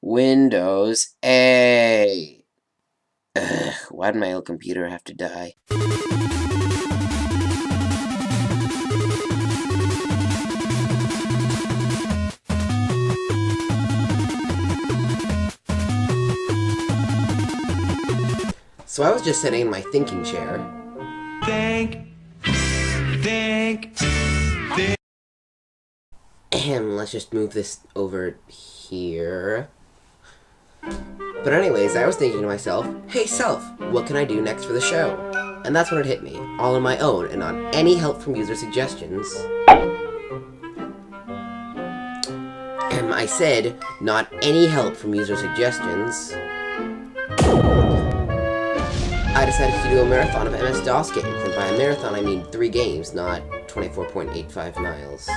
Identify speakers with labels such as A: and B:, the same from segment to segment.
A: Windows A. Ugh, why'd my old computer have to die? So I was just sitting in my thinking chair. And let's just move this over here. But anyways, I was thinking to myself, hey self, what can I do next for the show? And that's when it hit me, all on my own and not any help from user suggestions. I said, not any help from user suggestions. I decided to do a marathon of MS-DOS games, and by a marathon I mean 3 games, not 24.85 miles.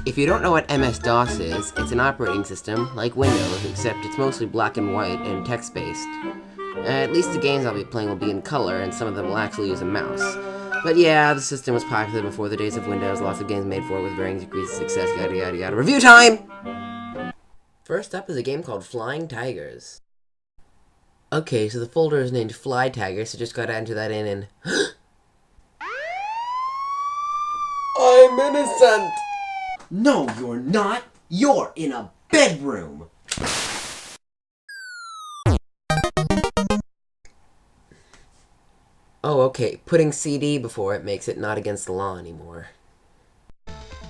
A: If you don't know what MS-DOS is, it's an operating system like Windows, except it's mostly black and white and text-based. At least the games I'll be playing will be in color, and some of them will actually use a mouse. But yeah, the system was popular before the days of Windows, lots of games made for it with varying degrees of success, yada yada yada. Review time! First up is a game called Flying Tigers. Okay, so the folder is named Fly Tiger, so just gotta enter that in and... I'm innocent! No, you're not! You're in a bedroom! Oh, okay, putting CD before it makes it not against the law anymore.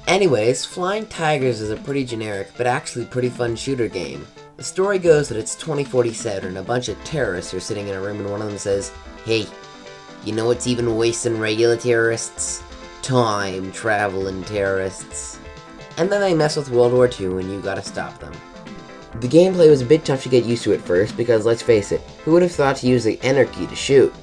A: Anyways, Flying Tigers is a pretty generic, but actually pretty fun shooter game. The story goes that it's 2047 and a bunch of terrorists are sitting in a room and one of them says, hey, you know what's even worse than regular terrorists? Time traveling terrorists. And then they mess with World War II and you gotta stop them. The gameplay was a bit tough to get used to at first because, let's face it, who would have thought to use the Enter key to shoot?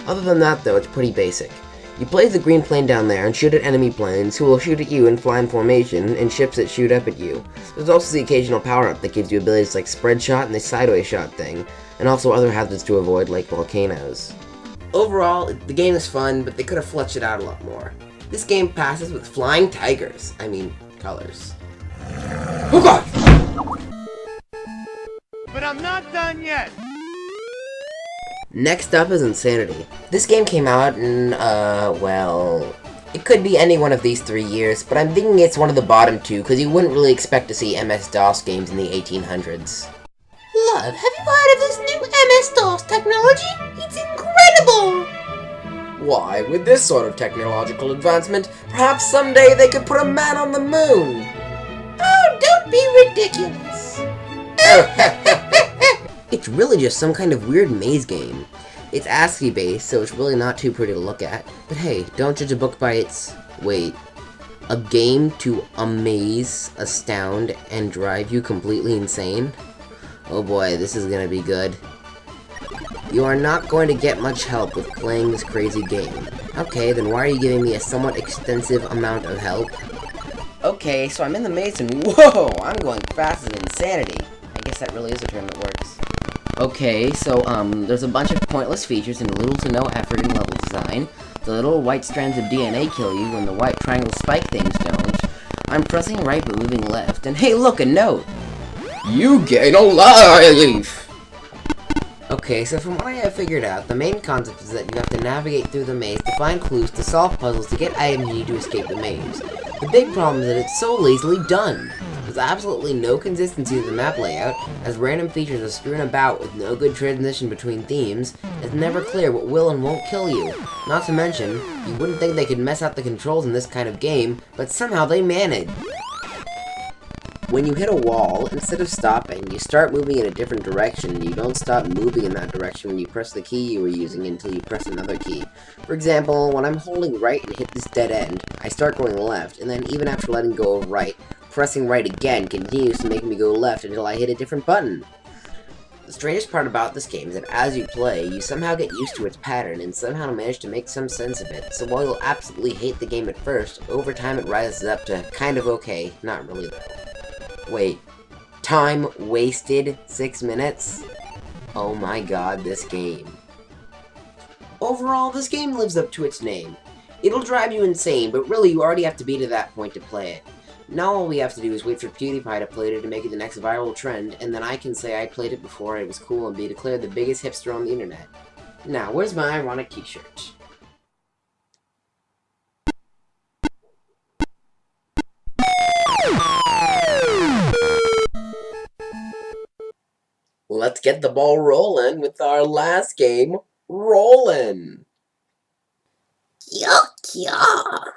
A: Other than that though, it's pretty basic. You place the green plane down there and shoot at enemy planes who will shoot at you and fly in formation, and ships that shoot up at you. There's also the occasional power-up that gives you abilities like spread shot and the sideways shot thing, and also other hazards to avoid like volcanoes. Overall, the game is fun, but they could have fleshed it out a lot more. This game passes with Flying Tigers. I mean, colors. Oh god!
B: But I'm not done yet!
A: Next up is Insanity. This game came out in, well... It could be any one of these 3 years, but I'm thinking it's one of the bottom 2, because you wouldn't really expect to see MS-DOS games in the 1800s.
C: Love, have you heard of this new MS-DOS technology? It's incredible!
A: Why, with this sort of technological advancement, perhaps someday they could put a man on the moon!
C: Oh, don't be ridiculous!
A: It's really just some kind of weird maze game. It's ASCII based, so it's really not too pretty to look at. But hey, don't judge a book by its... Wait. A game to amaze, astound, and drive you completely insane? Oh boy, this is gonna be good. You are not going to get much help with playing this crazy game. Okay, then why are you giving me a somewhat extensive amount of help? Okay, so I'm in the maze and whoa! I'm going fast as insanity. I guess that really is a term that works. Okay, so, there's a bunch of pointless features and little to no effort in level design. The little white strands of DNA kill you when the white triangle spike things don't. I'm pressing right but moving left, and hey look, a note! You gain a life! Okay, so from what I have figured out, the main concept is that you have to navigate through the maze to find clues, to solve puzzles, to get items you need to escape the maze. The big problem is that it's so lazily done. There's absolutely no consistency to the map layout, as random features are strewn about with no good transition between themes. It's never clear what will and won't kill you. Not to mention, you wouldn't think they could mess up the controls in this kind of game, but somehow they manage. When you hit a wall, instead of stopping, you start moving in a different direction, and you don't stop moving in that direction when you press the key you were using until you press another key. For example, when I'm holding right and hit this dead end, I start going left, and then even after letting go of right, pressing right again continues to make me go left until I hit a different button. The strangest part about this game is that as you play, you somehow get used to its pattern and somehow manage to make some sense of it, so while you'll absolutely hate the game at first, over time it rises up to kind of okay, not really though. Wait, time wasted 6 minutes? Oh my god, this game. Overall, this game lives up to its name. It'll drive you insane, but really you already have to be to that point to play it. Now all we have to do is wait for PewDiePie to play it to make it the next viral trend, and then I can say I played it before, it was cool, and be declared the biggest hipster on the internet. Now, where's my ironic t-shirt? Let's get the ball rolling with our last game, Rollin'.
C: Yuck.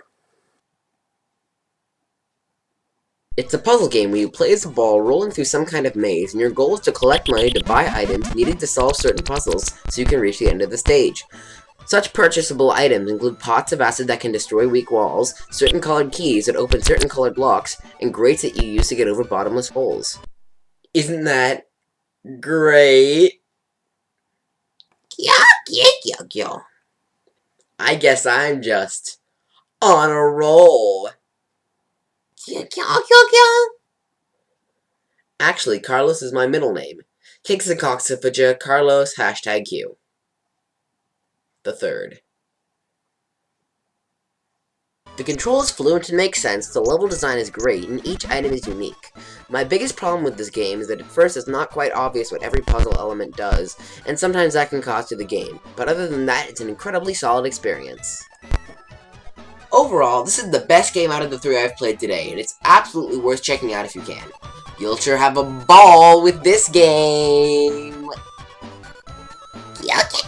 A: It's a puzzle game where you place a ball rolling through some kind of maze, and your goal is to collect money to buy items needed to solve certain puzzles so you can reach the end of the stage. Such purchasable items include pots of acid that can destroy weak walls, certain colored keys that open certain colored blocks, and grates that you use to get over bottomless holes. Isn't that great?
C: Yuck.
A: I guess I'm just on a roll. Actually, Carlos is my middle name. Kixacoxafaja Carlos #Q. The third. The control is fluent and makes sense, the level design is great, and each item is unique. My biggest problem with this game is that at first it's not quite obvious what every puzzle element does, and sometimes that can cost you the game, but other than that, it's an incredibly solid experience. Overall, this is the best game out of the 3 I've played today, and it's absolutely worth checking out if you can. You'll sure have a ball with this game!
C: Yuck.